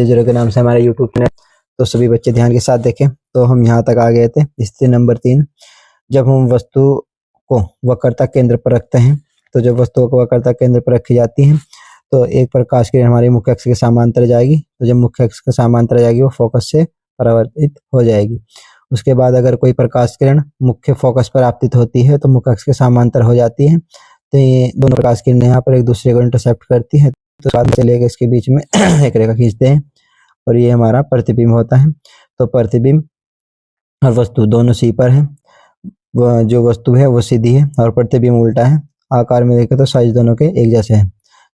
0 के नाम से हमारा यूट्यूब चैनल। तो सभी बच्चे ध्यान के साथ देखें। तो हम यहाँ तक आ गए थे। स्थिति नंबर 3, जब हम वस्तु को वक्रता केंद्र पर रखते हैं, तो जब वस्तु को वक्रता केंद्र पर रखी जाती है तो एक प्रकाश किरण हमारी मुख्य अक्ष के समांतर जाएगी। तो जब मुख्य अक्ष के समांतर जाएगी वो फोकस से परावर्तित हो जाएगी। उसके बाद अगर कोई प्रकाश किरण मुख्य फोकस पर आपतित होती है तो मुख्य अक्ष के समांतर हो जाती है। तो ये दोनों प्रकाश किरणें यहाँ पर एक दूसरे को इंटरसेप्ट करती है। तो साथ में लेकर इसके बीच में एक रेखा खींचते हैं और ये हमारा प्रतिबिंब होता है। तो प्रतिबिंब और वस्तु दोनों सी पर है। जो वस्तु है वो सीधी है और प्रतिबिंब उल्टा है। आकार में देखें तो साइज दोनों के एक जैसे हैं।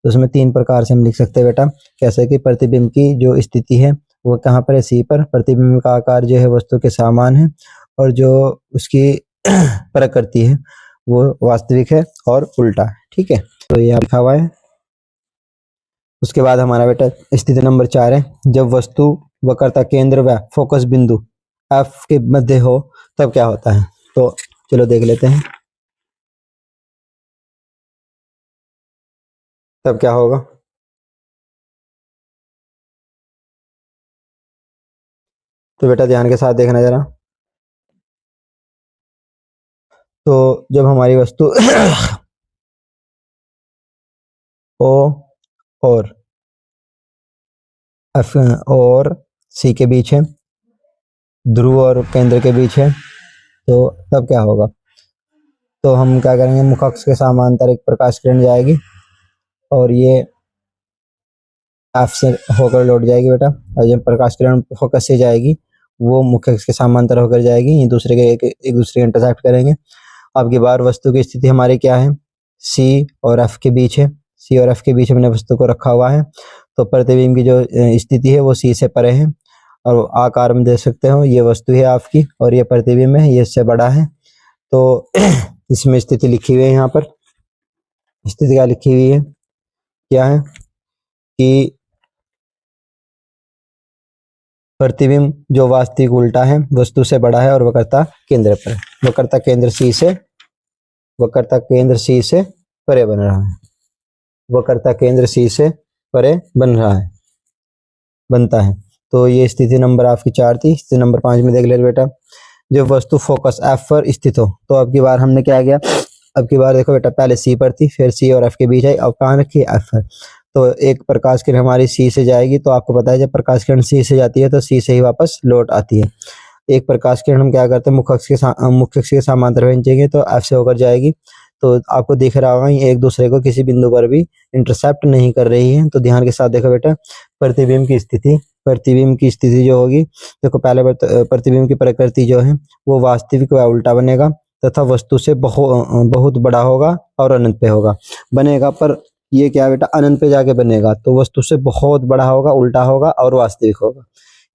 तो उसमें 3 प्रकार से हम लिख सकते हैं बेटा। कैसे कि प्रतिबिंब की जो स्थिति है वो कहाँ पर है, सी पर। प्रतिबिंब का आकार जो है वस्तु के समान है और जो उसकी प्रकृति है वो वास्तविक है और उल्टा है। ठीक है, तो ये लिखा हुआ है। उसके बाद हमारा बेटा स्थिति नंबर 4 है, जब वस्तु वक्रता केंद्र व फोकस बिंदु एफ के मध्य हो तब क्या होता है। तो चलो देख लेते हैं तब क्या होगा। तो बेटा ध्यान के साथ देखना जरा। तो जब हमारी वस्तु ओ और एफ और सी के बीच है, ध्रुव और केंद्र के बीच है, तो तब क्या होगा। तो हम क्या करेंगे, मुख्य अक्ष के समांतर एक प्रकाश किरण जाएगी और ये एफ से होकर लौट जाएगी बेटा। और जब प्रकाश किरण फोकस से जाएगी वो मुख्य अक्ष के समांतर होकर जाएगी। ये दूसरे के एक दूसरे के इंटरसेक्ट करेंगे। अब की बार वस्तु की स्थिति हमारी क्या है, सी और एफ के बीच है। सी और एफ के बीच हमने वस्तु को रखा हुआ है। तो प्रतिबिंब की जो स्थिति है वो सी से परे है और आकार में देख सकते हो ये वस्तु है आपकी और ये प्रतिबिंब है, ये इससे बड़ा है। तो इसमें स्थिति लिखी हुई है। यहाँ पर स्थिति क्या लिखी हुई है, क्या है कि प्रतिबिंब जो वास्तविक उल्टा है, वस्तु से बड़ा है और वक्रता केंद्र पर है। वक्रता केंद्र सी से परे बन रहा है। वक्रता केंद्र सी से परे बनता है। तो ये स्थिति नंबर आपकी 4 थी। स्थिति नंबर 5 में देख ले बेटा, जब वस्तु फोकस एफ पर स्थित हो। तो अब की बार हमने क्या किया, अब की बार देखो बेटा पहले सी पर थी, फिर सी और एफ के बीच आई, अब कहाँ रखी है, एफ पर। तो एक प्रकाश किरण हमारी सी से जाएगी। तो आपको पता है जब प्रकाश किरण सी से जाती है तो सी से ही वापस लौट आती है। एक प्रकाश किरण हम क्या करते हैं, मुख्य अक्ष के समांतर भेजेंगे तो एफ से होकर जाएगी। तो आपको दिख रहा होगा ये एक दूसरे को किसी बिंदु पर भी इंटरसेप्ट नहीं कर रही है। तो ध्यान के साथ देखो बेटा, प्रतिबिंब की स्थिति जो होगी, देखो पहले प्रतिबिंब की प्रकृति जो है वो वास्तविक व उल्टा बनेगा तथा वस्तु से बहुत बड़ा होगा और अनंत पे होगा बनेगा। पर ये क्या बेटा, अनंत पे जाके बनेगा तो वस्तु से बहुत बड़ा होगा, उल्टा होगा और वास्तविक होगा।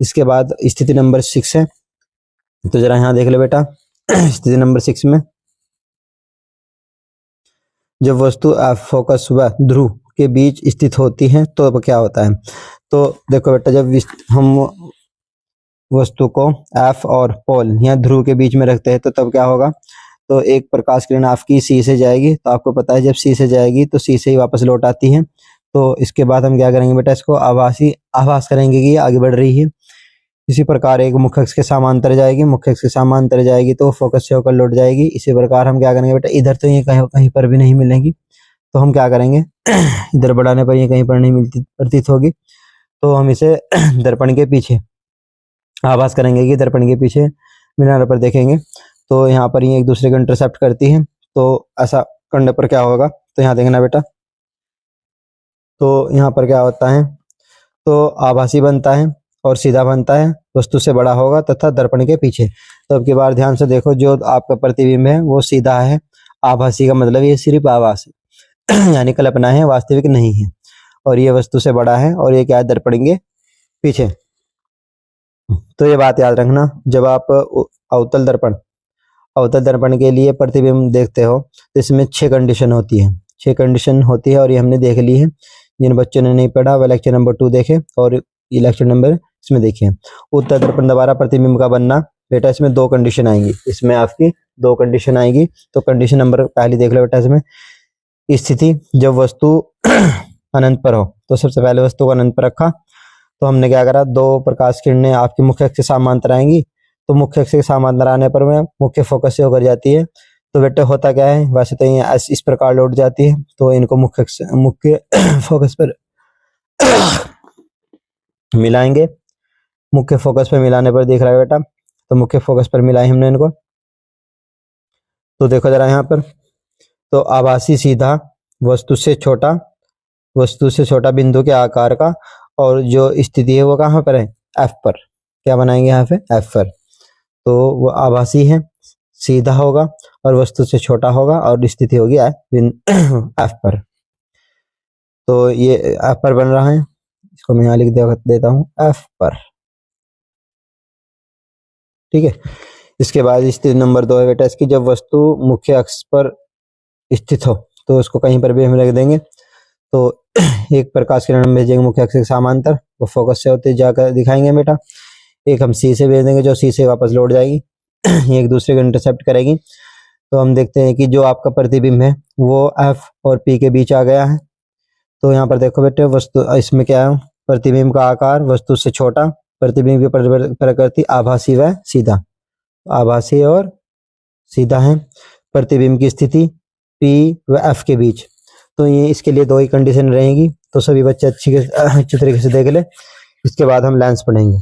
इसके बाद स्थिति नंबर 6 है। तो जरा यहाँ देख ले बेटा, स्थिति नंबर 6 में जब वस्तु फोकस व ध्रुव के बीच स्थित होती है तो अब क्या होता है। तो देखो बेटा, जब हम वस्तु को एफ और पोल या ध्रुव के बीच में रखते हैं तो तब क्या होगा। तो एक प्रकाश किरण आपकी सी से जाएगी। तो आपको पता है जब सी से जाएगी तो सी से ही वापस लौट आती है। तो इसके बाद हम क्या करेंगे बेटा, इसको आभास करेंगे कि आगे बढ़ रही है। इसी प्रकार एक मुख्य अक्ष के समांतर जाएगी, तो फोकस से होकर लौट जाएगी। इसी प्रकार हम क्या करेंगे बेटा, इधर तो ये कहीं पर भी नहीं मिलेगी। तो हम क्या करेंगे, इधर बढ़ाने पर ये कहीं पर नहीं मिलती प्रतीत होगी। तो हम इसे दर्पण के पीछे आभास करेंगे कि दर्पण के पीछे मीनार पर देखेंगे तो यहाँ पर ये एक दूसरे को इंटरसेप्ट करती है। तो ऐसा करने पर क्या होगा, तो यहाँ देखना बेटा, तो यहाँ पर क्या होता है, तो आभासी बनता है और सीधा बनता है, वस्तु से बड़ा होगा तथा दर्पण के पीछे। तो अब की बार ध्यान से देखो, जो आपका प्रतिबिंब है वो सीधा है। आभासी का मतलब ये सिर्फ आभास है यानी कल्पना है, वास्तविक नहीं है। और ये वस्तु से बड़ा है और ये क्या है, दर्पण के पीछे। तो ये बात याद रखना, जब आप अवतल दर्पण के लिए प्रतिबिंब देखते हो तो इसमें 6 कंडीशन होती है। 6 कंडीशन होती है और ये हमने देख ली है। जिन बच्चों ने नहीं पढ़ा वह लेक्चर नंबर 2 देखे और ये लेक्चर नंबर इसमें देखे। उत्तल दर्पण द्वारा प्रतिबिंब का बनना, बेटा इसमें 2 कंडीशन आएंगी। इसमें आपकी 2 कंडीशन आएंगी। तो कंडीशन नंबर पहली देख लो बेटा, इसमें स्थिति जब वस्तु अनंत पर हो। तो सबसे पहले वस्तु को अनंत पर रखा तो हमने क्या करा, दो प्रकाश किरणें आपकी मुख्य अक्ष के समांतर आएंगी, तो मुख्य अक्ष के समांतर आने पर में मुख्य फोकस से होकर जाती है। तो बेटे होता क्या है, वैसे तो ये इस प्रकार लौट जाती है, तो इनको मुख्य फोकस पर मिलाएंगे। मुख्य फोकस पर मिलाने पर देख रहा है बेटा, तो मुख्य फोकस पर मिलाए हमने इनको। तो देखो जरा यहाँ पर, तो आभासी सीधा वस्तु से छोटा बिंदु के आकार का, और जो स्थिति है वो कहाँ पर है, एफ पर। क्या बनाएंगे यहाँ पे, एफ पर। तो वो आभासी है, सीधा होगा और वस्तु से छोटा होगा, और स्थिति होगी एफ पर। तो ये एफ पर बन रहा है, इसको मैं यहाँ लिख देता हूँ, एफ पर। ठीक है। इसके बाद स्थिति नंबर 2 है बेटा इसकी, जब वस्तु मुख्य अक्ष पर स्थित हो, तो उसको कहीं पर भी हम रख देंगे। तो एक प्रकाश किरण हम भेजेंगे मुख्य अक्ष के समांतर, वो फोकस से होते जाकर दिखाएंगे बेटा। एक हम सी से भेज देंगे, जो सी से वापस लौट जाएगी, एक दूसरे को इंटरसेप्ट करेगी। तो हम देखते हैं कि जो आपका प्रतिबिंब है वो एफ और पी के बीच आ गया है। तो यहाँ पर देखो बेटे, वस्तु इसमें क्या है, प्रतिबिंब का आकार वस्तु से छोटा, प्रतिबिंब की प्रकृति आभासी व सीधा, आभासी और सीधा है, प्रतिबिंब की स्थिति पी व एफ के बीच। तो ये इसके लिए दो ही कंडीशन रहेंगी। तो सभी बच्चे अच्छी तरीके से देख ले, इसके बाद हम लेंस पढ़ेंगे।